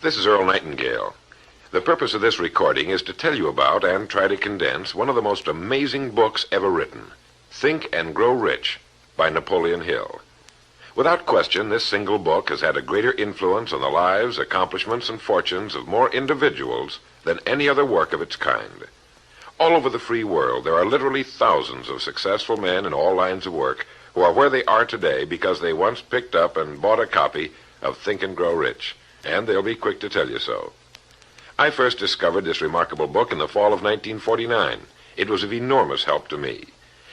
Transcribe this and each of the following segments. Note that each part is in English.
This is Earl Nightingale. The purpose of this recording is to tell you about and try to condense one of the most amazing books ever written, Think and Grow Rich by Napoleon Hill. Without question, this single book has had a greater influence on the lives, accomplishments, and fortunes of more individuals than any other work of its kind. All over the free world, there are literally thousands of successful men in all lines of work who are where they are today because they once picked up and bought a copy of Think and Grow Rich, and they'll be quick to tell you so. I first discovered this remarkable book in the fall of 1949. It was of enormous help to me.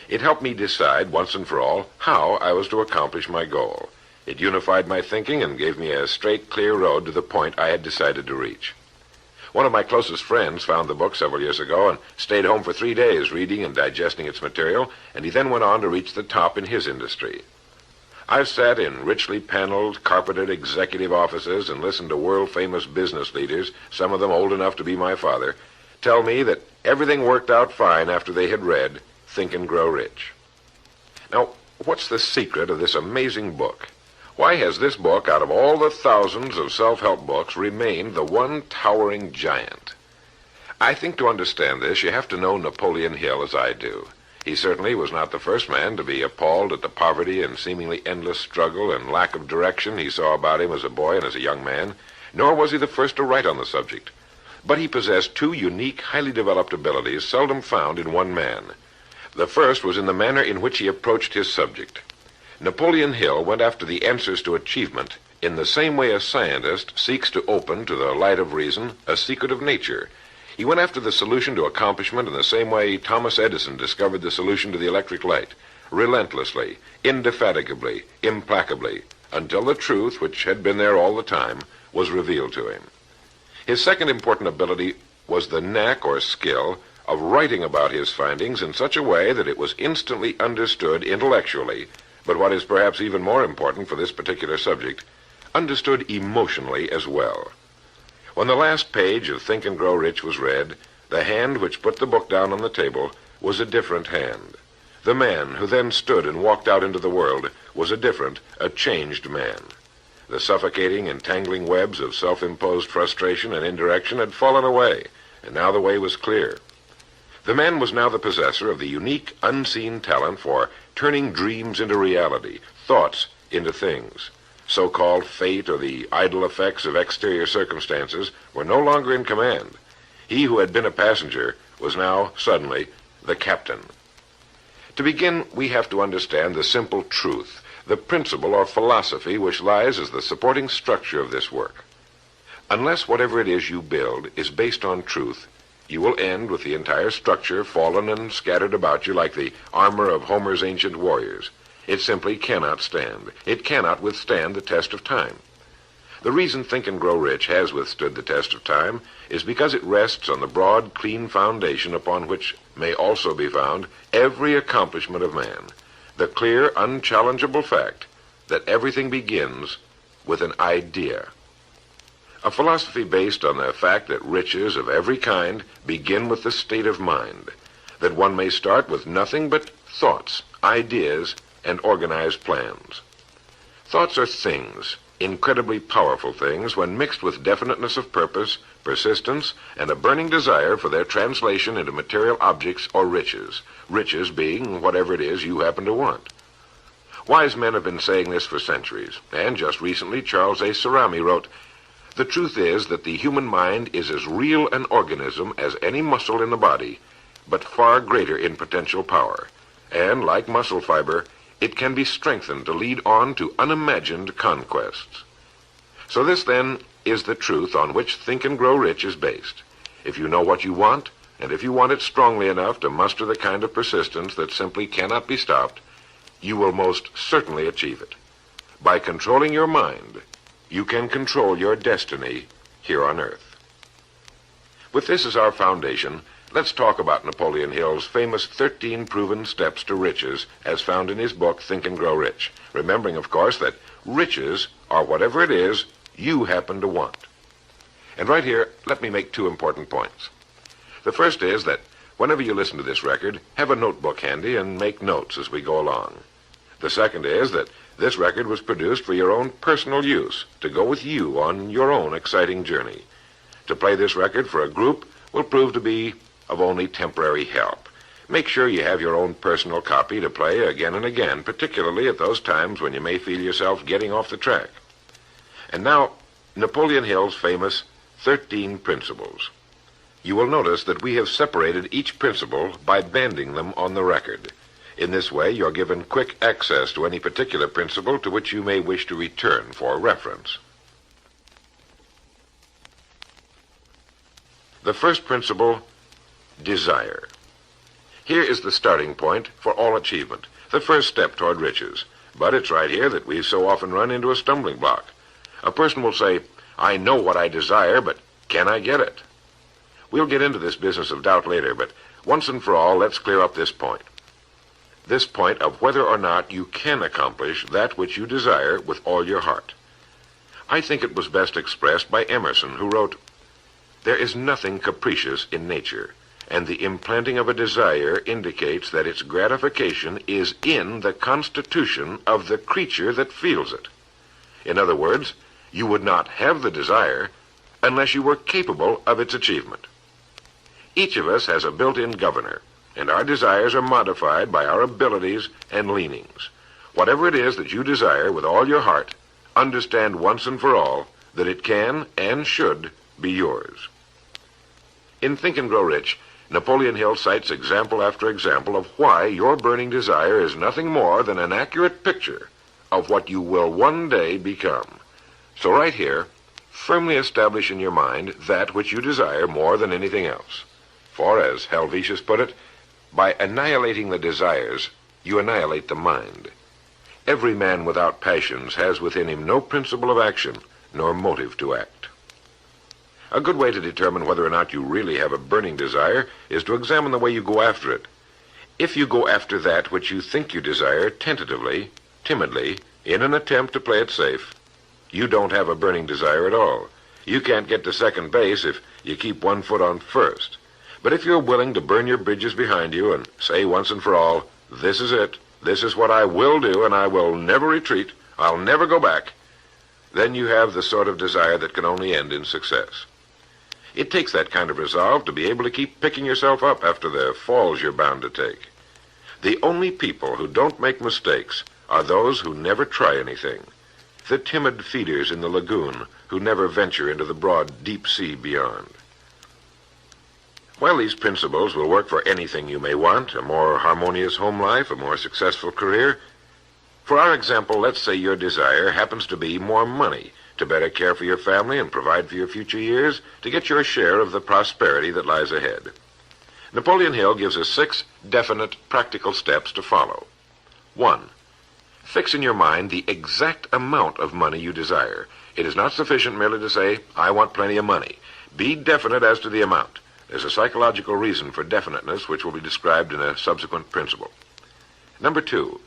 It helped me decide once and for all how I was to accomplish my goal. It unified my thinking and gave me a straight, clear road to the point I had decided to reach. One of my closest friends found the book several years ago and stayed home for 3 days reading and digesting its material, and he then went on to reach the top in his industry. I've sat in richly paneled, carpeted executive offices and listened to world-famous business leaders, some of them old enough to be my father, tell me that everything worked out fine after they had read Think and Grow Rich. Now, what's the secret of this amazing book? Why has this book, out of all the thousands of self-help books, remained the one towering giant? I think to understand this, you have to know Napoleon Hill as I do. He certainly was not the first man to be appalled at the poverty and seemingly endless struggle and lack of direction he saw about him as a boy and as a young man, nor was he the first to write on the subject. But he possessed two unique, highly developed abilities seldom found in one man. The first was in the manner in which he approached his subject. Napoleon Hill went after the answers to achievement in the same way a scientist seeks to open to the light of reason a secret of nature. He went after the solution to accomplishment in the same way Thomas Edison discovered the solution to the electric light, relentlessly, indefatigably, implacably, until the truth, which had been there all the time, was revealed to him. His second important ability was the knack or skill of writing about his findings in such a way that it was instantly understood intellectually, but what is perhaps even more important for this particular subject, understood emotionally as well. When the last page of Think and Grow Rich was read, the hand which put the book down on the table was a different hand. The man who then stood and walked out into the world was a changed man. The suffocating, entangling webs of self-imposed frustration and indirection had fallen away, and now the way was clear. The man was now the possessor of the unique, unseen talent for turning dreams into reality, thoughts into things. So-called fate or the idle effects of exterior circumstances were no longer in command. He who had been a passenger was now, suddenly, the captain. To begin, we have to understand the simple truth, the principle or philosophy which lies as the supporting structure of this work. Unless whatever it is you build is based on truth, you will end with the entire structure fallen and scattered about you like the armor of Homer's ancient warriors. It simply cannot stand. It cannot withstand the test of time. The reason Think and Grow Rich has withstood the test of time is because it rests on the broad, clean foundation upon which may also be found every accomplishment of man, the clear, unchallengeable fact that everything begins with an idea. A philosophy based on the fact that riches of every kind begin with the state of mind, that one may start with nothing but thoughts, ideas, and organized plans. Thoughts are things, incredibly powerful things, when mixed with definiteness of purpose, persistence, and a burning desire for their translation into material objects or riches, riches being whatever it is you happen to want. Wise men have been saying this for centuries, and just recently Charles A. Cerami wrote, "The truth is that the human mind is as real an organism as any muscle in the body, but far greater in potential power, and, like muscle fiber, it can be strengthened to lead on to unimagined conquests." So this, then, is the truth on which Think and Grow Rich is based. If you know what you want, and if you want it strongly enough to muster the kind of persistence that simply cannot be stopped, you will most certainly achieve it. By controlling your mind, you can control your destiny here on Earth. With this as our foundation, let's talk about Napoleon Hill's famous 13 proven steps to riches as found in his book Think and Grow Rich, remembering, of course, that riches are whatever it is you happen to want. And right here, let me make two important points. The first is that whenever you listen to this record, have a notebook handy and make notes as we go along. The second is that This record was produced for your own personal use, to go with you on your own exciting journey. To play this record for a group will prove to be of only temporary help. Make sure you have your own personal copy to play again and again, particularly at those times when you may feel yourself getting off the track. And now, Napoleon Hill's famous 13 Principles. You will notice that we have separated each principle by banding them on the record. In this way, you're given quick access to any particular principle to which you may wish to return for reference. The first principle, desire. Here is the starting point for all achievement, the first step toward riches. But it's right here that we so often run into a stumbling block. A person will say, I know what I desire, but can I get it? We'll get into this business of doubt later, but once and for all, let's clear up this point. This point of whether or not you can accomplish that which you desire with all your heart. I think it was best expressed by Emerson, who wrote, "There is nothing capricious in nature, and the implanting of a desire indicates that its gratification is in the constitution of the creature that feels it." In other words, you would not have the desire unless you were capable of its achievement. Each of us has a built-in governor, and our desires are modified by our abilities and leanings. Whatever it is that you desire with all your heart, understand once and for all that it can and should be yours. In Think and Grow Rich, Napoleon Hill cites example after example of why your burning desire is nothing more than an accurate picture of what you will one day become. So right here, firmly establish in your mind that which you desire more than anything else. For, as Helvetius put it, by annihilating the desires, you annihilate the mind. Every man without passions has within him no principle of action, nor motive to act. A good way to determine whether or not you really have a burning desire is to examine the way you go after it. If you go after that which you think you desire tentatively, timidly, in an attempt to play it safe, you don't have a burning desire at all. You can't get to second base if you keep one foot on first. But if you're willing to burn your bridges behind you and say once and for all, this is it, this is what I will do, and I will never retreat, I'll never go back, then you have the sort of desire that can only end in success. It takes that kind of resolve to be able to keep picking yourself up after the falls you're bound to take. The only people who don't make mistakes are those who never try anything. The timid feeders in the lagoon who never venture into the broad deep sea beyond. While these principles will work for anything you may want, a more harmonious home life, a more successful career, for our example, let's say your desire happens to be more money, to better care for your family and provide for your future years, to get your share of the prosperity that lies ahead. Napoleon Hill gives us 6 definite, practical steps to follow. 1. Fix in your mind the exact amount of money you desire. It is not sufficient merely to say, I want plenty of money. Be definite as to the amount. There's a psychological reason for definiteness, which will be described in a subsequent principle. Number 2,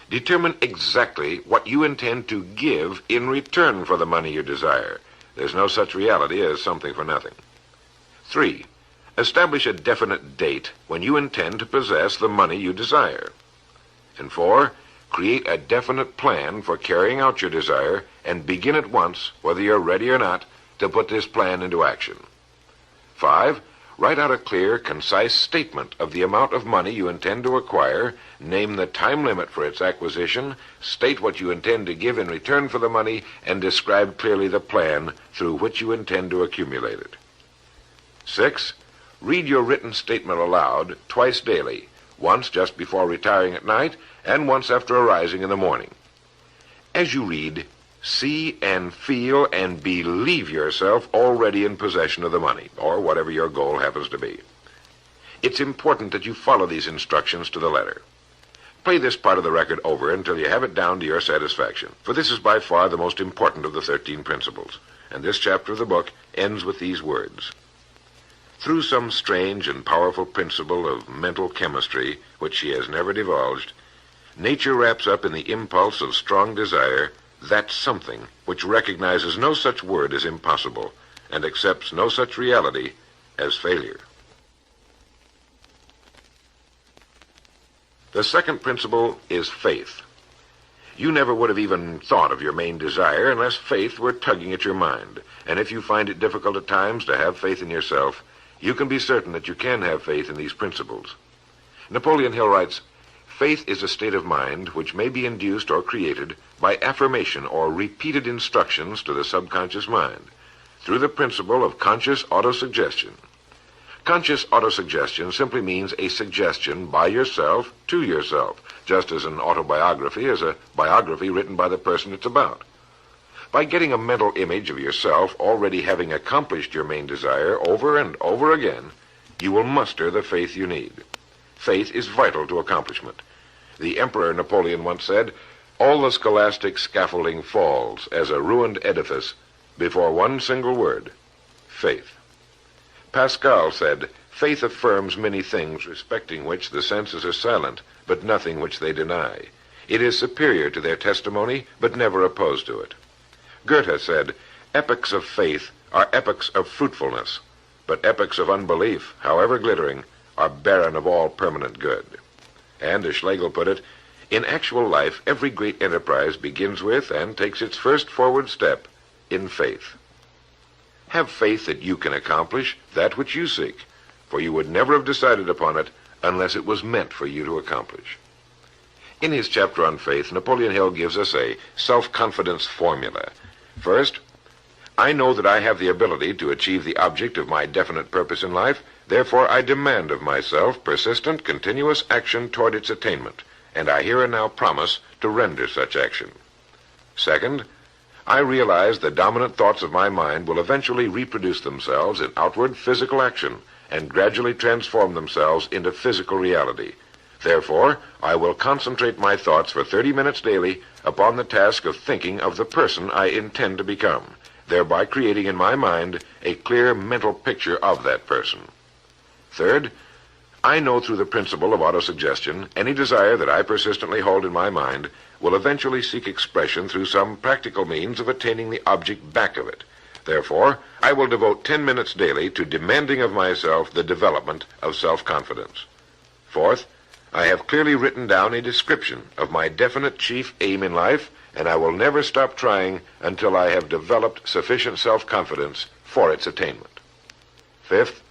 determine exactly what you intend to give in return for the money you desire. There's no such reality as something for nothing. 3, establish a definite date when you intend to possess the money you desire. And 4, create a definite plan for carrying out your desire and begin at once, whether you're ready or not, to put this plan into action. 5, write out a clear, concise statement of the amount of money you intend to acquire, name the time limit for its acquisition, state what you intend to give in return for the money, and describe clearly the plan through which you intend to accumulate it. 6, read your written statement aloud twice daily, once just before retiring at night, and once after arising in the morning. As you read, see and feel and believe yourself already in possession of the money, or whatever your goal happens to be. It's important that you follow these instructions to the letter. Play this part of the record over until you have it down to your satisfaction, for this is by far the most important of the 13 principles, and this chapter of the book ends with these words. Through some strange and powerful principle of mental chemistry, which she has never divulged, nature wraps up in the impulse of strong desire that something which recognizes no such word as impossible and accepts no such reality as failure. The second principle is faith. You never would have even thought of your main desire unless faith were tugging at your mind. And if you find it difficult at times to have faith in yourself, you can be certain that you can have faith in these principles. Napoleon Hill writes, "Faith is a state of mind which may be induced or created by affirmation or repeated instructions to the subconscious mind through the principle of conscious autosuggestion." Conscious autosuggestion simply means a suggestion by yourself to yourself, just as an autobiography is a biography written by the person it's about. By getting a mental image of yourself already having accomplished your main desire over and over again, you will muster the faith you need. Faith is vital to accomplishment. The Emperor Napoleon once said, "All the scholastic scaffolding falls as a ruined edifice before one single word, faith." Pascal said, "Faith affirms many things respecting which the senses are silent, but nothing which they deny. It is superior to their testimony, but never opposed to it." Goethe said, "Epochs of faith are epochs of fruitfulness, but epochs of unbelief, however glittering, are barren of all permanent good." And as Schlegel put it, "In actual life, every great enterprise begins with and takes its first forward step in faith." Have faith that you can accomplish that which you seek, for you would never have decided upon it unless it was meant for you to accomplish. In his chapter on faith, Napoleon Hill gives us a self-confidence formula. First, I know that I have the ability to achieve the object of my definite purpose in life, therefore I demand of myself persistent, continuous action toward its attainment, and I here and now promise to render such action. Second, I realize the dominant thoughts of my mind will eventually reproduce themselves in outward physical action and gradually transform themselves into physical reality. Therefore, I will concentrate my thoughts for 30 minutes daily upon the task of thinking of the person I intend to become, thereby creating in my mind a clear mental picture of that person. Third, I know through the principle of autosuggestion any desire that I persistently hold in my mind will eventually seek expression through some practical means of attaining the object back of it. Therefore, I will devote 10 minutes daily to demanding of myself the development of self-confidence. Fourth, I have clearly written down a description of my definite chief aim in life, and I will never stop trying until I have developed sufficient self-confidence for its attainment. Fifth,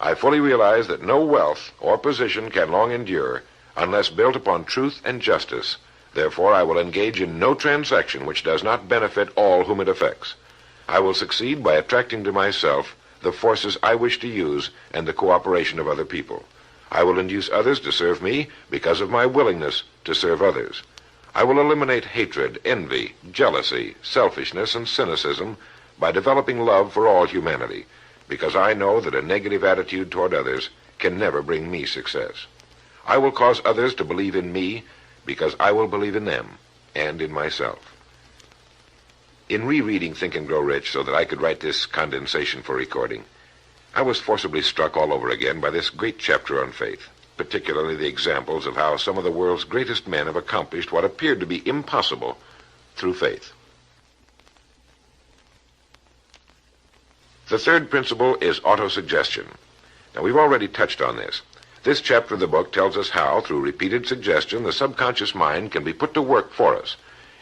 I fully realize that no wealth or position can long endure unless built upon truth and justice. Therefore, I will engage in no transaction which does not benefit all whom it affects. I will succeed by attracting to myself the forces I wish to use and the cooperation of other people. I will induce others to serve me because of my willingness to serve others. I will eliminate hatred, envy, jealousy, selfishness, and cynicism by developing love for all humanity, because I know that a negative attitude toward others can never bring me success. I will cause others to believe in me because I will believe in them and in myself. In rereading Think and Grow Rich so that I could write this condensation for recording, I was forcibly struck all over again by this great chapter on faith, particularly the examples of how some of the world's greatest men have accomplished what appeared to be impossible through faith. The third principle is autosuggestion. Now, we've already touched on this. This chapter of the book tells us how, through repeated suggestion, the subconscious mind can be put to work for us.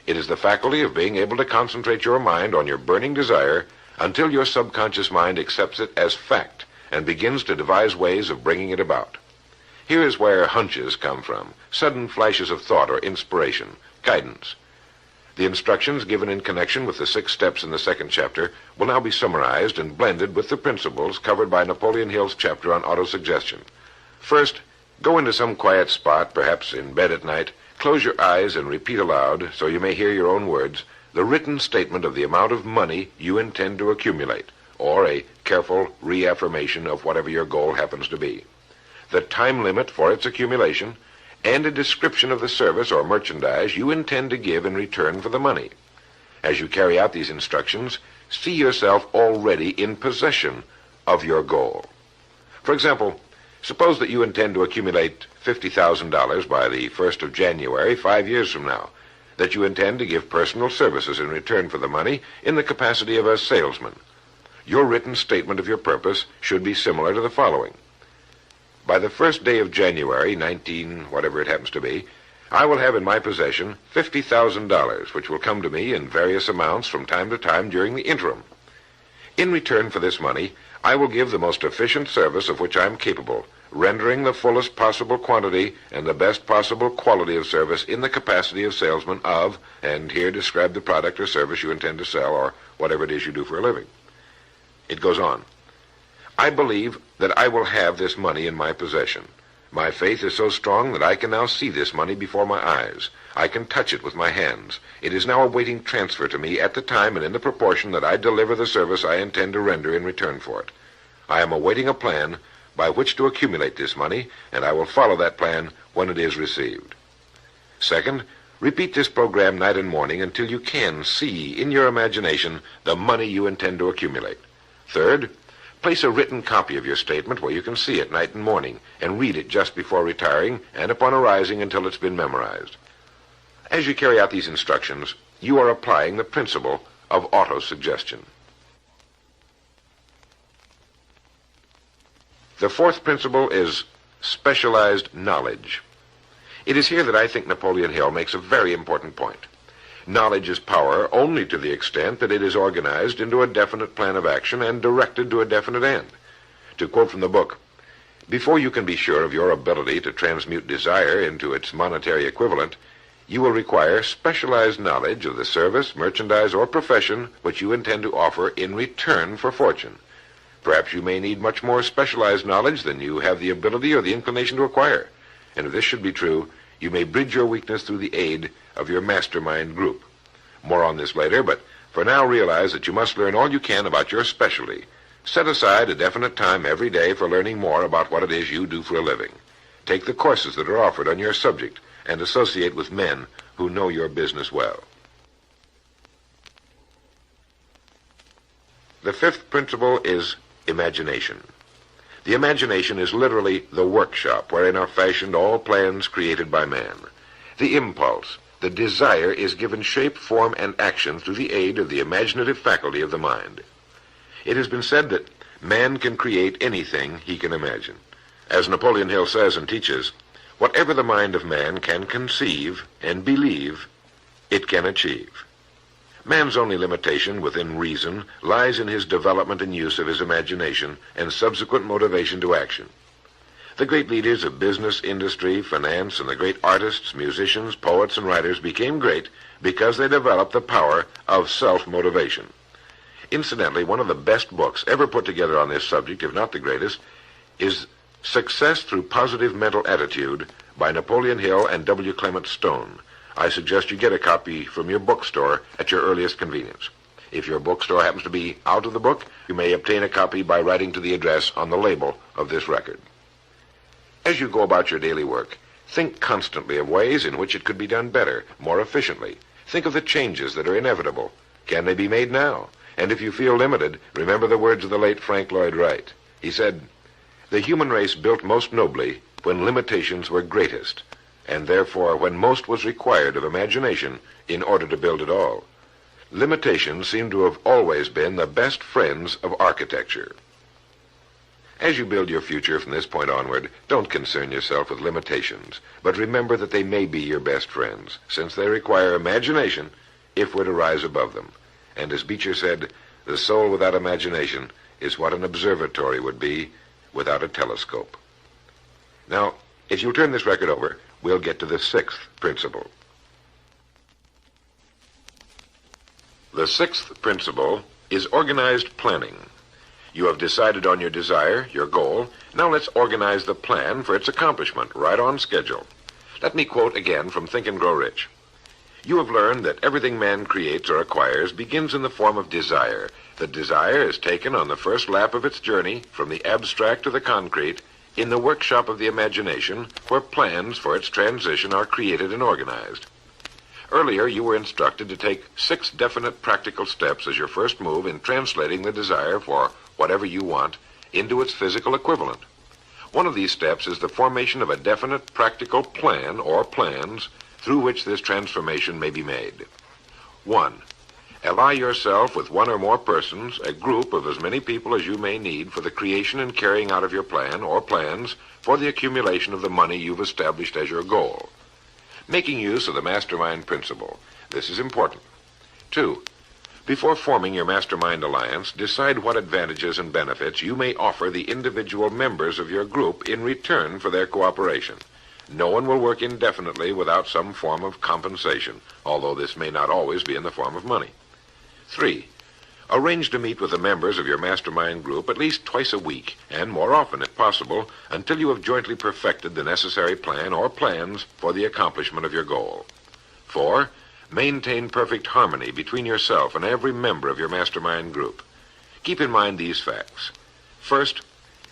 It is the faculty of being able to concentrate your mind on your burning desire until your subconscious mind accepts it as fact and begins to devise ways of bringing it about. Here is where hunches come from, sudden flashes of thought or inspiration, guidance. The instructions given in connection with the 6 steps in the second chapter will now be summarized and blended with the principles covered by Napoleon Hill's chapter on autosuggestion. First, go into some quiet spot, perhaps in bed at night, close your eyes and repeat aloud, so you may hear your own words, the written statement of the amount of money you intend to accumulate, or a careful reaffirmation of whatever your goal happens to be, the time limit for its accumulation, and a description of the service or merchandise you intend to give in return for the money. As you carry out these instructions, see yourself already in possession of your goal. For example, suppose that you intend to accumulate $50,000 by the 1st of January, 5 years from now, that you intend to give personal services in return for the money in the capacity of a salesman. Your written statement of your purpose should be similar to the following. By the 1st day of January, 19, whatever it happens to be, I will have in my possession $50,000, which will come to me in various amounts from time to time during the interim. In return for this money, I will give the most efficient service of which I am capable, rendering the fullest possible quantity and the best possible quality of service in the capacity of salesman of, and here describe the product or service you intend to sell or whatever it is you do for a living. It goes on. I believe that I will have this money in my possession. My faith is so strong that I can now see this money before my eyes. I can touch it with my hands. It is now awaiting transfer to me at the time and in the proportion that I deliver the service I intend to render in return for it. I am awaiting a plan by which to accumulate this money, and I will follow that plan when it is received. Second, repeat this program night and morning until you can see in your imagination the money you intend to accumulate. Third, place a written copy of your statement where you can see it night and morning, and read it just before retiring and upon arising until it's been memorized. As you carry out these instructions, you are applying the principle of autosuggestion. The fourth principle is specialized knowledge. It is here that I think Napoleon Hill makes a very important point. Knowledge is power only to the extent that it is organized into a definite plan of action and directed to a definite end. To quote from the book, before you can be sure of your ability to transmute desire into its monetary equivalent, you will require specialized knowledge of the service, merchandise, or profession which you intend to offer in return for fortune. Perhaps you may need much more specialized knowledge than you have the ability or the inclination to acquire. And if this should be true, you may bridge your weakness through the aid of your mastermind group. More on this later, but for now realize that you must learn all you can about your specialty. Set aside a definite time every day for learning more about what it is you do for a living. Take the courses that are offered on your subject and associate with men who know your business well. The fifth principle is imagination. The imagination is literally the workshop wherein are fashioned all plans created by man. The impulse, the desire, is given shape, form, and action through the aid of the imaginative faculty of the mind. It has been said that man can create anything he can imagine. As Napoleon Hill says and teaches, whatever the mind of man can conceive and believe, it can achieve. Man's only limitation within reason lies in his development and use of his imagination and subsequent motivation to action. The great leaders of business, industry, finance, and the great artists, musicians, poets, and writers became great because they developed the power of self-motivation. Incidentally, one of the best books ever put together on this subject, if not the greatest, is Success Through Positive Mental Attitude by Napoleon Hill and W. Clement Stone. I suggest you get a copy from your bookstore at your earliest convenience. If your bookstore happens to be out of the book, you may obtain a copy by writing to the address on the label of this record. As you go about your daily work, think constantly of ways in which it could be done better, more efficiently. Think of the changes that are inevitable. Can they be made now? And if you feel limited, remember the words of the late Frank Lloyd Wright. He said, "The human race built most nobly when limitations were greatest, and therefore when most was required of imagination in order to build it all. Limitations seem to have always been the best friends of architecture." As you build your future from this point onward, don't concern yourself with limitations, but remember that they may be your best friends, since they require imagination if we're to rise above them. And as Beecher said, the soul without imagination is what an observatory would be without a telescope. Now, if you'll turn this record over, we'll get to the sixth principle. The sixth principle is organized planning. You have decided on your desire, your goal. Now let's organize the plan for its accomplishment, right on schedule. Let me quote again from Think and Grow Rich. You have learned that everything man creates or acquires begins in the form of desire. The desire is taken on the first lap of its journey from the abstract to the concrete in the workshop of the imagination, where plans for its transition are created and organized. Earlier, you were instructed to take 6 definite practical steps as your first move in translating the desire for whatever you want into its physical equivalent. One of these steps is the formation of a definite practical plan or plans through which this transformation may be made. 1. Ally yourself with one or more persons, a group of as many people as you may need for the creation and carrying out of your plan or plans for the accumulation of the money you've established as your goal. Making use of the mastermind principle. This is important. 2. Before forming your mastermind alliance, decide what advantages and benefits you may offer the individual members of your group in return for their cooperation. No one will work indefinitely without some form of compensation, although this may not always be in the form of money. 3. Arrange to meet with the members of your mastermind group at least twice a week, and more often if possible, until you have jointly perfected the necessary plan or plans for the accomplishment of your goal. 4. Maintain perfect harmony between yourself and every member of your mastermind group. Keep in mind these facts. First,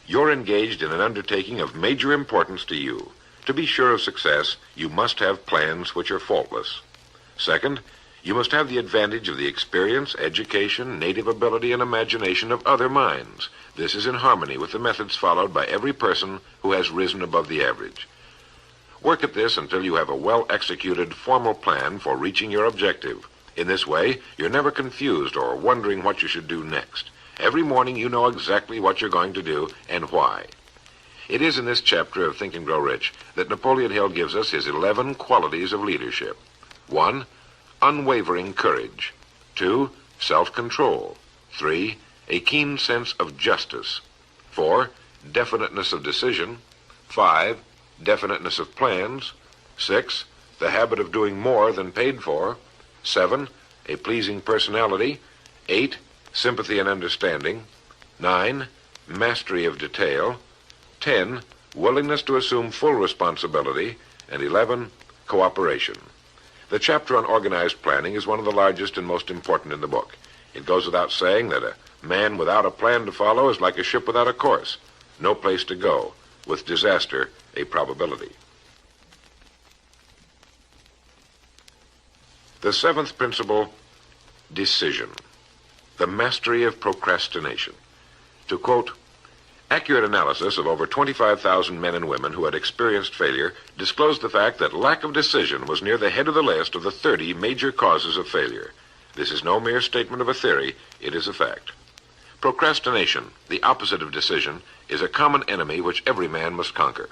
you're engaged in an undertaking of major importance to you. To be sure of success, you must have plans which are faultless. Second, you must have the advantage of the experience, education, native ability, and imagination of other minds. This is in harmony with the methods followed by every person who has risen above the average. Work at this until you have a well-executed formal plan for reaching your objective. In this way, you're never confused or wondering what you should do next. Every morning you know exactly what you're going to do and why. It is in this chapter of Think and Grow Rich that Napoleon Hill gives us his 11 qualities of leadership. 1. Unwavering courage. 2. Self-control. 3. A keen sense of justice. 4. Definiteness of decision. 5. Definiteness of plans. 6. The habit of doing more than paid for. 7. A pleasing personality. 8. Sympathy and understanding. 9. Mastery of detail. 10. Willingness to assume full responsibility. And 11. Cooperation. The chapter on organized planning is one of the largest and most important in the book. It goes without saying that a man without a plan to follow is like a ship without a course. No place to go, with disaster a probability. The 7th principle, decision. The mastery of procrastination. To quote, accurate analysis of over 25,000 men and women who had experienced failure disclosed the fact that lack of decision was near the head of the list of the 30 major causes of failure. This is no mere statement of a theory, it is a fact. Procrastination, the opposite of decision, is a common enemy which every man must conquer.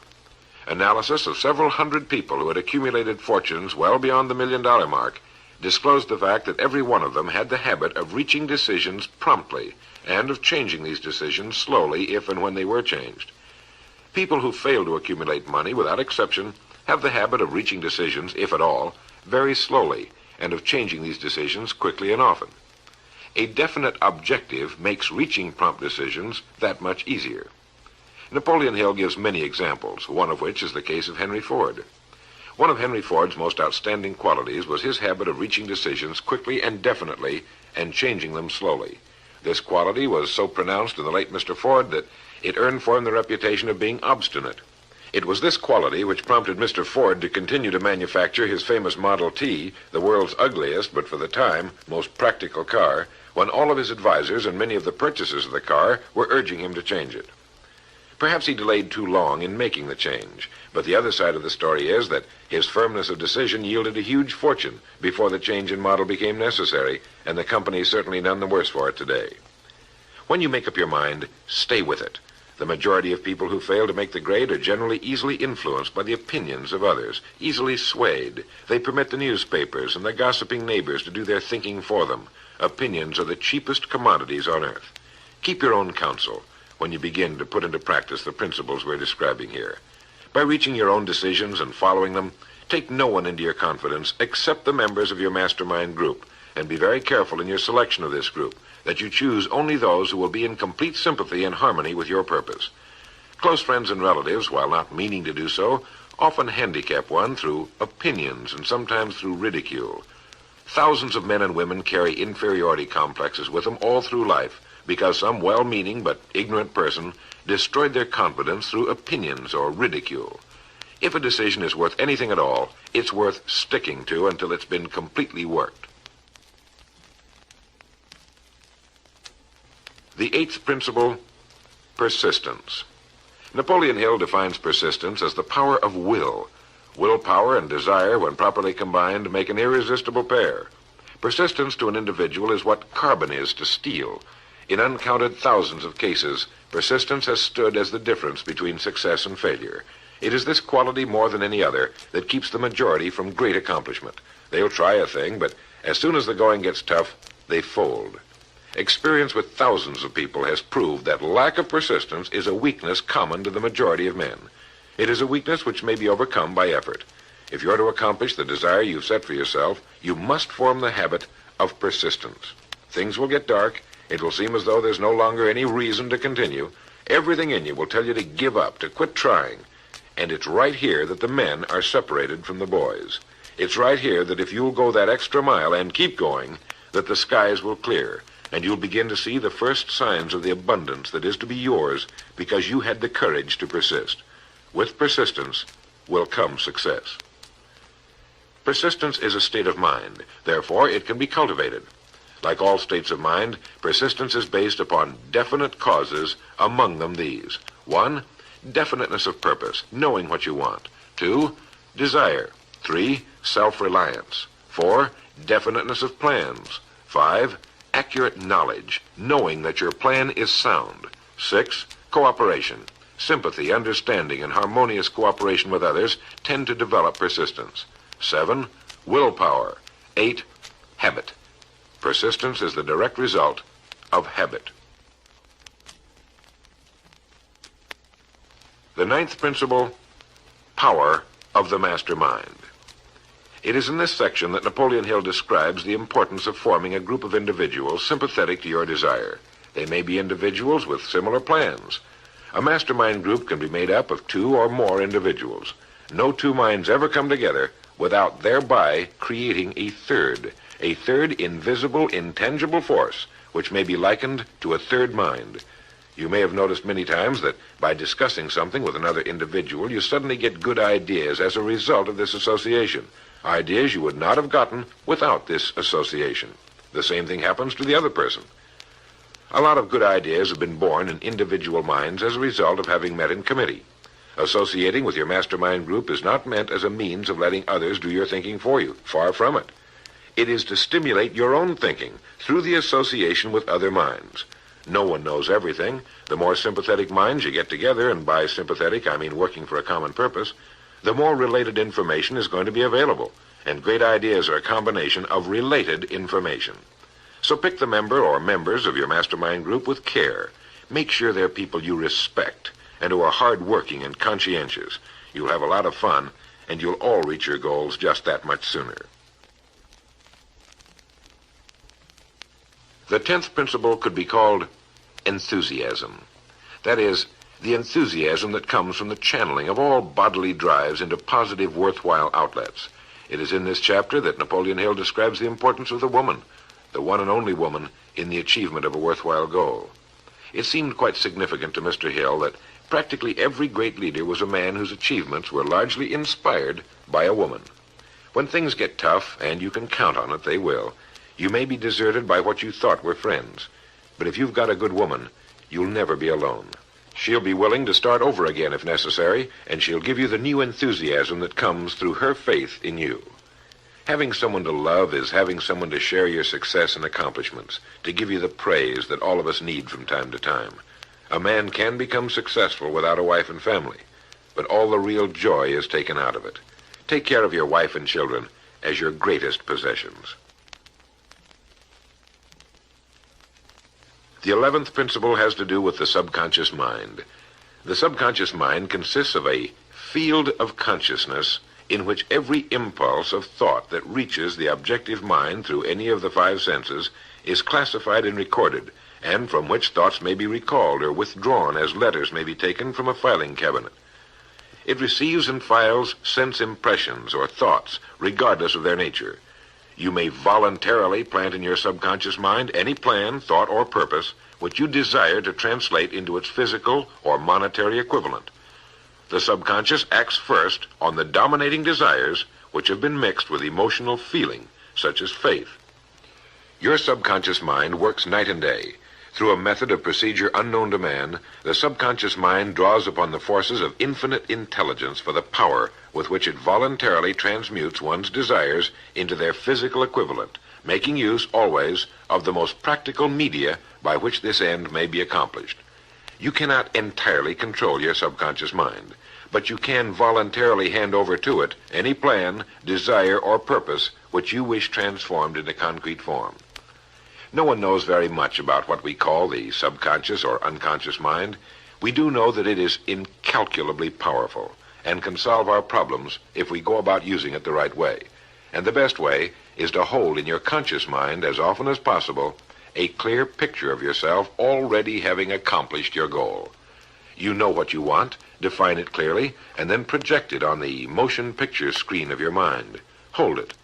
Analysis of several hundred people who had accumulated fortunes well beyond the $1 million mark disclosed the fact that every one of them had the habit of reaching decisions promptly and of changing these decisions slowly if and when they were changed. People who fail to accumulate money, without exception, have the habit of reaching decisions, if at all, very slowly, and of changing these decisions quickly and often. A definite objective makes reaching prompt decisions that much easier. Napoleon Hill gives many examples, one of which is the case of Henry Ford. One of Henry Ford's most outstanding qualities was his habit of reaching decisions quickly and definitely and changing them slowly. This quality was so pronounced in the late Mr. Ford that it earned for him the reputation of being obstinate. It was this quality which prompted Mr. Ford to continue to manufacture his famous Model T, the world's ugliest, but for the time, most practical car, when all of his advisors and many of the purchasers of the car were urging him to change it. Perhaps he delayed too long in making the change, but the other side of the story is that his firmness of decision yielded a huge fortune before the change in model became necessary, and the company is certainly none the worse for it today. When you make up your mind, stay with it. The majority of people who fail to make the grade are generally easily influenced by the opinions of others, easily swayed. They permit the newspapers and the gossiping neighbors to do their thinking for them. Opinions are the cheapest commodities on earth. Keep your own counsel when you begin to put into practice the principles we're describing here. By reaching your own decisions and following them, take no one into your confidence except the members of your mastermind group, and be very careful in your selection of this group, that you choose only those who will be in complete sympathy and harmony with your purpose. Close friends and relatives, while not meaning to do so, often handicap one through opinions and sometimes through ridicule. Thousands of men and women carry inferiority complexes with them all through life because some well-meaning but ignorant person destroyed their confidence through opinions or ridicule. If a decision is worth anything at all, it's worth sticking to until it's been completely worked. The 8th principle, persistence. Napoleon Hill defines persistence as the power of will. Willpower and desire, when properly combined, make an irresistible pair. Persistence to an individual is what carbon is to steel. In uncounted thousands of cases, persistence has stood as the difference between success and failure. It is this quality more than any other that keeps the majority from great accomplishment. They'll try a thing, but as soon as the going gets tough, they fold. Experience with thousands of people has proved that lack of persistence is a weakness common to the majority of men. It is a weakness which may be overcome by effort. If you're to accomplish the desire you've set for yourself, you must form the habit of persistence. Things will get dark. It will seem as though there's no longer any reason to continue. Everything in you will tell you to give up, to quit trying. And it's right here that the men are separated from the boys. It's right here that if you'll go that extra mile and keep going, that the skies will clear, and you'll begin to see the first signs of the abundance that is to be yours because you had the courage to persist. With persistence will come success. Persistence is a state of mind. Therefore, it can be cultivated. Like all states of mind, persistence is based upon definite causes, among them these. 1, definiteness of purpose, knowing what you want. 2, desire. 3, self-reliance. 4, definiteness of plans. 5, accurate knowledge, knowing that your plan is sound. 6, cooperation. Sympathy, understanding, and harmonious cooperation with others tend to develop persistence. 7, willpower. 8, habit. Persistence is the direct result of habit. The 9th principle, power of the mastermind. It is in this section that Napoleon Hill describes the importance of forming a group of individuals sympathetic to your desire. They may be individuals with similar plans. A mastermind group can be made up of 2 or more individuals. No 2 minds ever come together without thereby creating a third invisible, intangible force, which may be likened to a third mind. You may have noticed many times that by discussing something with another individual, you suddenly get good ideas as a result of this association. Ideas you would not have gotten without this association. The same thing happens to the other person. A lot of good ideas have been born in individual minds as a result of having met in committee. Associating with your mastermind group is not meant as a means of letting others do your thinking for you. Far from it. It is to stimulate your own thinking through the association with other minds. No one knows everything. The more sympathetic minds you get together, and by sympathetic I mean working for a common purpose, the more related information is going to be available, and great ideas are a combination of related information. So pick the member or members of your mastermind group with care. Make sure they're people you respect and who are hard-working and conscientious. You'll have a lot of fun, and you'll all reach your goals just that much sooner. The 10th principle could be called enthusiasm. That is, the enthusiasm that comes from the channeling of all bodily drives into positive, worthwhile outlets. It is in this chapter that Napoleon Hill describes the importance of the woman, the one and only woman, in the achievement of a worthwhile goal. It seemed quite significant to Mr. Hill that practically every great leader was a man whose achievements were largely inspired by a woman. When things get tough, and you can count on it, they will, you may be deserted by what you thought were friends. But if you've got a good woman, you'll never be alone. She'll be willing to start over again if necessary, and she'll give you the new enthusiasm that comes through her faith in you. Having someone to love is having someone to share your success and accomplishments, to give you the praise that all of us need from time to time. A man can become successful without a wife and family, but all the real joy is taken out of it. Take care of your wife and children as your greatest possessions. The 11th principle has to do with the subconscious mind. The subconscious mind consists of a field of consciousness in which every impulse of thought that reaches the objective mind through any of the 5 senses is classified and recorded, and from which thoughts may be recalled or withdrawn as letters may be taken from a filing cabinet. It receives and files sense impressions or thoughts, regardless of their nature. You may voluntarily plant in your subconscious mind any plan, thought, or purpose which you desire to translate into its physical or monetary equivalent. The subconscious acts first on the dominating desires which have been mixed with emotional feeling, such as faith. Your subconscious mind works night and day. Through a method of procedure unknown to man, the subconscious mind draws upon the forces of infinite intelligence for the power with which it voluntarily transmutes one's desires into their physical equivalent, making use always of the most practical media by which this end may be accomplished. You cannot entirely control your subconscious mind, but you can voluntarily hand over to it any plan, desire, or purpose which you wish transformed into concrete form. No one knows very much about what we call the subconscious or unconscious mind. We do know that it is incalculably powerful and can solve our problems if we go about using it the right way. And the best way is to hold in your conscious mind as often as possible a clear picture of yourself already having accomplished your goal. You know what you want, define it clearly, and then project it on the motion picture screen of your mind. Hold it.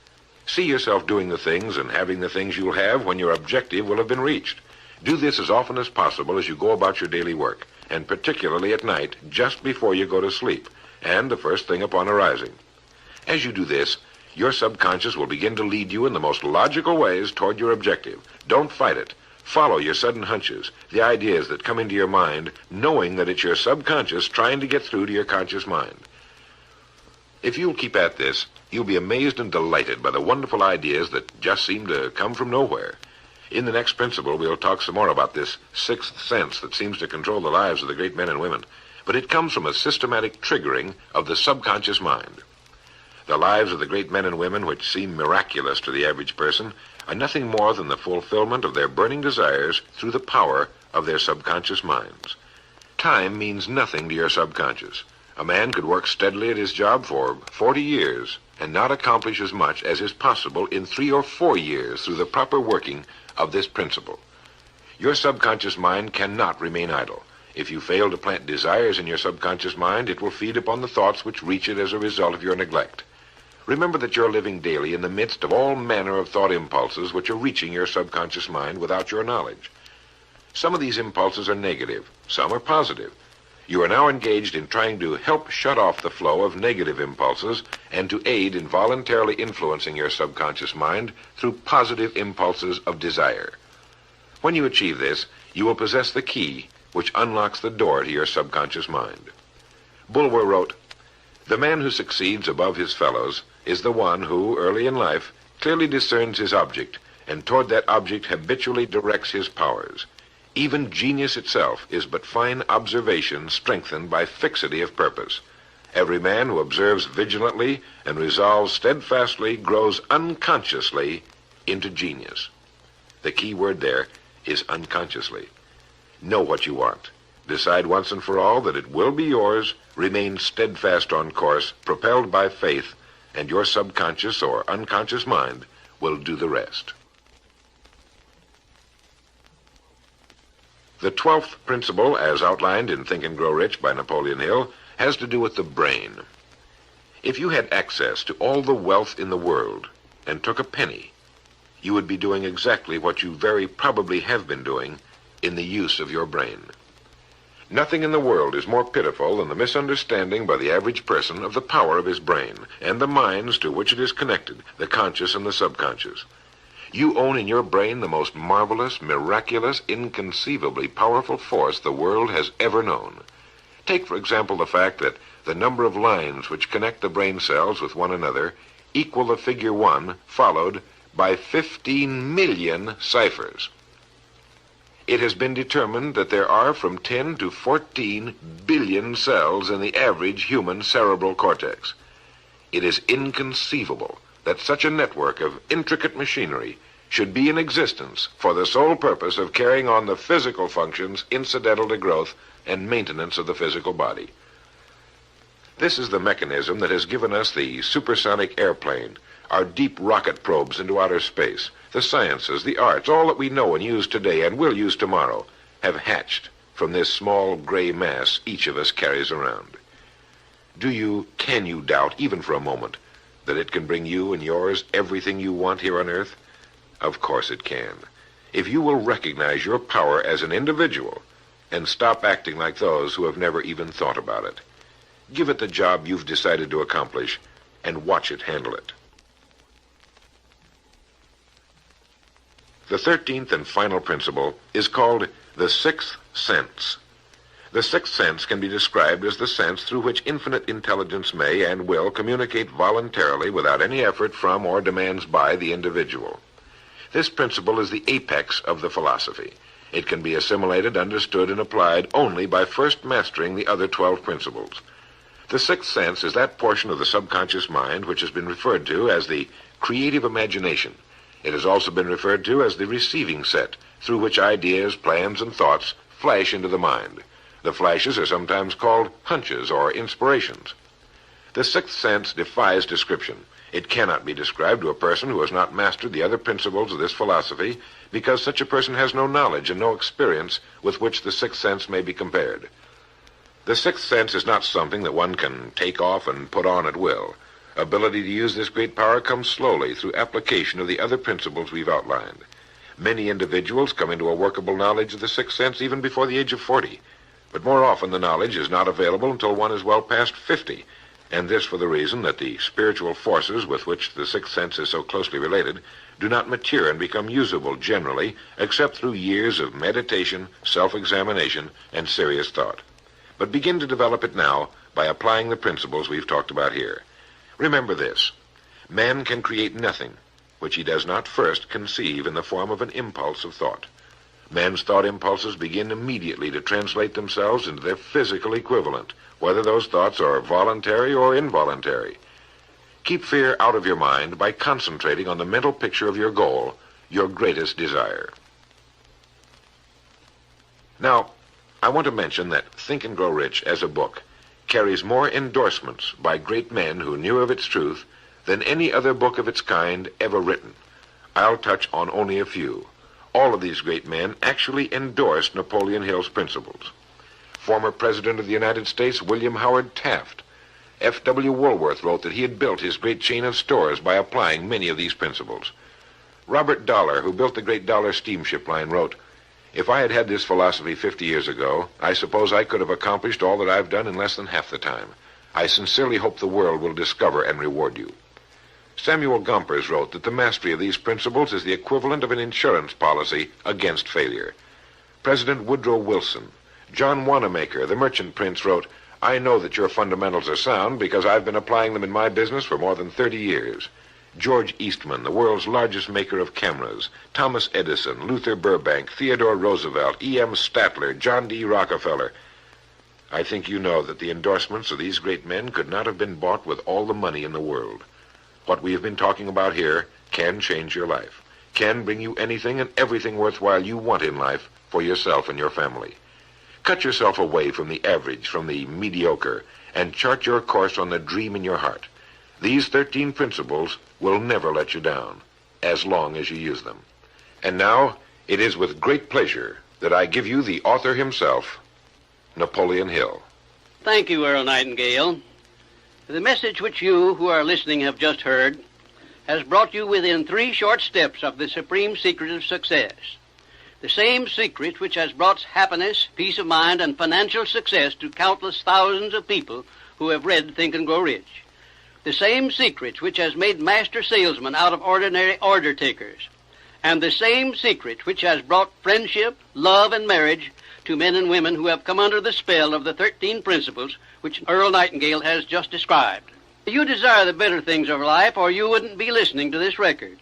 See yourself doing the things and having the things you'll have when your objective will have been reached. Do this as often as possible as you go about your daily work, and particularly at night, just before you go to sleep, and the first thing upon arising. As you do this, your subconscious will begin to lead you in the most logical ways toward your objective. Don't fight it. Follow your sudden hunches, the ideas that come into your mind, knowing that it's your subconscious trying to get through to your conscious mind. If you'll keep at this, you'll be amazed and delighted by the wonderful ideas that just seem to come from nowhere. In the next principle, we'll talk some more about this sixth sense that seems to control the lives of the great men and women, but it comes from a systematic triggering of the subconscious mind. The lives of the great men and women, which seem miraculous to the average person, are nothing more than the fulfillment of their burning desires through the power of their subconscious minds. Time means nothing to your subconscious. A man could work steadily at his job for 40 years and not accomplish as much as is possible in 3 or 4 years through the proper working of this principle. Your subconscious mind cannot remain idle. If you fail to plant desires in your subconscious mind, it will feed upon the thoughts which reach it as a result of your neglect. Remember that you're living daily in the midst of all manner of thought impulses which are reaching your subconscious mind without your knowledge. Some of these impulses are negative, some are positive. You are now engaged in trying to help shut off the flow of negative impulses and to aid in voluntarily influencing your subconscious mind through positive impulses of desire. When you achieve this, you will possess the key which unlocks the door to your subconscious mind. Bulwer wrote, "The man who succeeds above his fellows is the one who, early in life, clearly discerns his object, and toward that object habitually directs his powers. Even genius itself is but fine observation strengthened by fixity of purpose. Every man who observes vigilantly and resolves steadfastly grows unconsciously into genius." The key word there is unconsciously. Know what you want. Decide once and for all that it will be yours. Remain steadfast on course, propelled by faith, and your subconscious or unconscious mind will do the rest. The 12th principle, as outlined in Think and Grow Rich by Napoleon Hill, has to do with the brain. If you had access to all the wealth in the world and took a penny, you would be doing exactly what you very probably have been doing in the use of your brain. Nothing in the world is more pitiful than the misunderstanding by the average person of the power of his brain and the minds to which it is connected, the conscious and the subconscious. You own in your brain the most marvelous, miraculous, inconceivably powerful force the world has ever known. Take, for example, the fact that the number of lines which connect the brain cells with one another equal the figure 1 followed by 15 million ciphers. It has been determined that there are from 10 to 14 billion cells in the average human cerebral cortex. It is inconceivable that such a network of intricate machinery should be in existence for the sole purpose of carrying on the physical functions incidental to growth and maintenance of the physical body. This is the mechanism that has given us the supersonic airplane, our deep rocket probes into outer space, the sciences, the arts, all that we know and use today and will use tomorrow, have hatched from this small gray mass each of us carries around. Can you doubt, even for a moment, that it can bring you and yours everything you want here on Earth? Of course it can. If you will recognize your power as an individual and stop acting like those who have never even thought about it. Give it the job you've decided to accomplish and watch it handle it. The 13th and final principle is called the sixth sense. The sixth sense can be described as the sense through which infinite intelligence may and will communicate voluntarily without any effort from or demands by the individual. This principle is the apex of the philosophy. It can be assimilated, understood, and applied only by first mastering the other 12 principles. The sixth sense is that portion of the subconscious mind which has been referred to as the creative imagination. It has also been referred to as the receiving set, through which ideas, plans, and thoughts flash into the mind. The flashes are sometimes called hunches or inspirations. The sixth sense defies description. It cannot be described to a person who has not mastered the other principles of this philosophy, because such a person has no knowledge and no experience with which the sixth sense may be compared. The sixth sense is not something that one can take off and put on at will. Ability to use this great power comes slowly through application of the other principles we've outlined. Many individuals come into a workable knowledge of the sixth sense even before the age of 40, but more often the knowledge is not available until one is well past 50, and this for the reason that the spiritual forces with which the sixth sense is so closely related do not mature and become usable generally except through years of meditation, self-examination, and serious thought. But begin to develop it now by applying the principles we've talked about here. Remember this: man can create nothing which he does not first conceive in the form of an impulse of thought. Man's thought impulses begin immediately to translate themselves into their physical equivalent, whether those thoughts are voluntary or involuntary. Keep fear out of your mind by concentrating on the mental picture of your goal, your greatest desire. Now, I want to mention that Think and Grow Rich as a book carries more endorsements by great men who knew of its truth than any other book of its kind ever written. I'll touch on only a few. All of these great men actually endorsed Napoleon Hill's principles. Former President of the United States, William Howard Taft. F.W. Woolworth wrote that he had built his great chain of stores by applying many of these principles. Robert Dollar, who built the great Dollar steamship line, wrote, "If I had had this philosophy 50 years ago, I suppose I could have accomplished all that I've done in less than half the time. I sincerely hope the world will discover and reward you." Samuel Gompers wrote that the mastery of these principles is the equivalent of an insurance policy against failure. President Woodrow Wilson, John Wanamaker, the merchant prince, wrote, "I know that your fundamentals are sound because I've been applying them in my business for more than 30 years. George Eastman, the world's largest maker of cameras, Thomas Edison, Luther Burbank, Theodore Roosevelt, E.M. Statler, John D. Rockefeller. I think you know that the endorsements of these great men could not have been bought with all the money in the world. What we have been talking about here can change your life, can bring you anything and everything worthwhile you want in life for yourself and your family. Cut yourself away from the average, from the mediocre, and chart your course on the dream in your heart. These 13 principles will never let you down, as long as you use them. And now, it is with great pleasure that I give you the author himself, Napoleon Hill. Thank you, Earl Nightingale. The message which you who are listening have just heard has brought you within 3 short steps of the supreme secret of success. The same secret which has brought happiness, peace of mind, and financial success to countless thousands of people who have read Think and Grow Rich. The same secret which has made master salesmen out of ordinary order takers. And the same secret which has brought friendship, love, and marriage to men and women who have come under the spell of the 13 principles which Earl Nightingale has just described. You desire the better things of life, or you wouldn't be listening to this record.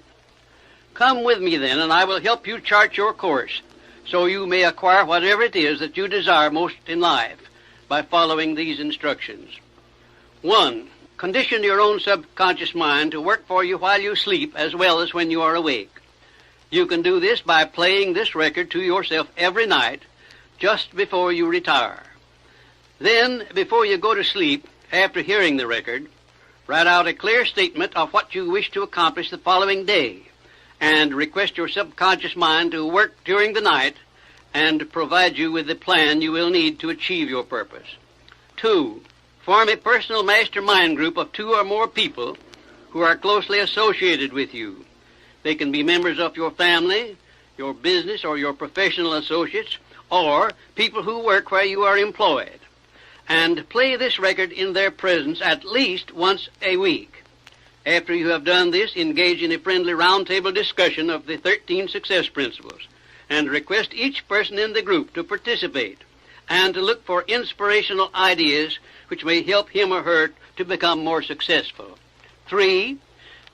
Come with me then, and I will help you chart your course, so you may acquire whatever it is that you desire most in life by following these instructions. 1. Condition your own subconscious mind to work for you while you sleep as well as when you are awake. You can do this by playing this record to yourself every night just before you retire. Then, before you go to sleep, after hearing the record, write out a clear statement of what you wish to accomplish the following day, and request your subconscious mind to work during the night and provide you with the plan you will need to achieve your purpose. 2. Form a personal mastermind group of 2 or more people who are closely associated with you. They can be members of your family, your business, or your professional associates, or people who work where you are employed. And play this record in their presence at least once a week. After you have done this, engage in a friendly roundtable discussion of the 13 success principles, and request each person in the group to participate and to look for inspirational ideas which may help him or her to become more successful. 3.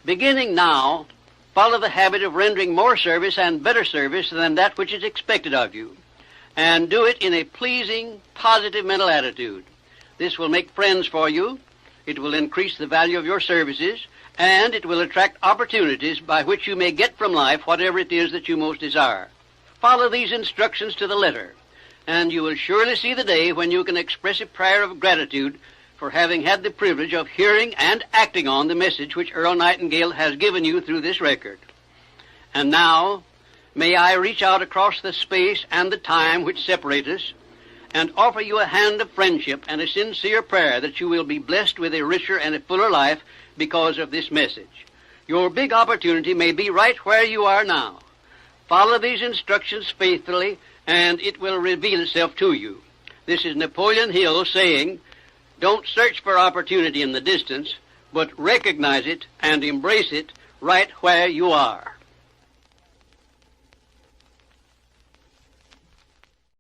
Beginning now, follow the habit of rendering more service and better service than that which is expected of you, and do it in a pleasing, positive mental attitude. This will make friends for you, it will increase the value of your services, and it will attract opportunities by which you may get from life whatever it is that you most desire. Follow these instructions to the letter, and you will surely see the day when you can express a prayer of gratitude for having had the privilege of hearing and acting on the message which Earl Nightingale has given you through this record. And now, may I reach out across the space and the time which separate us and offer you a hand of friendship and a sincere prayer that you will be blessed with a richer and a fuller life because of this message. Your big opportunity may be right where you are now. Follow these instructions faithfully, and it will reveal itself to you. This is Napoleon Hill saying, don't search for opportunity in the distance, but recognize it and embrace it right where you are.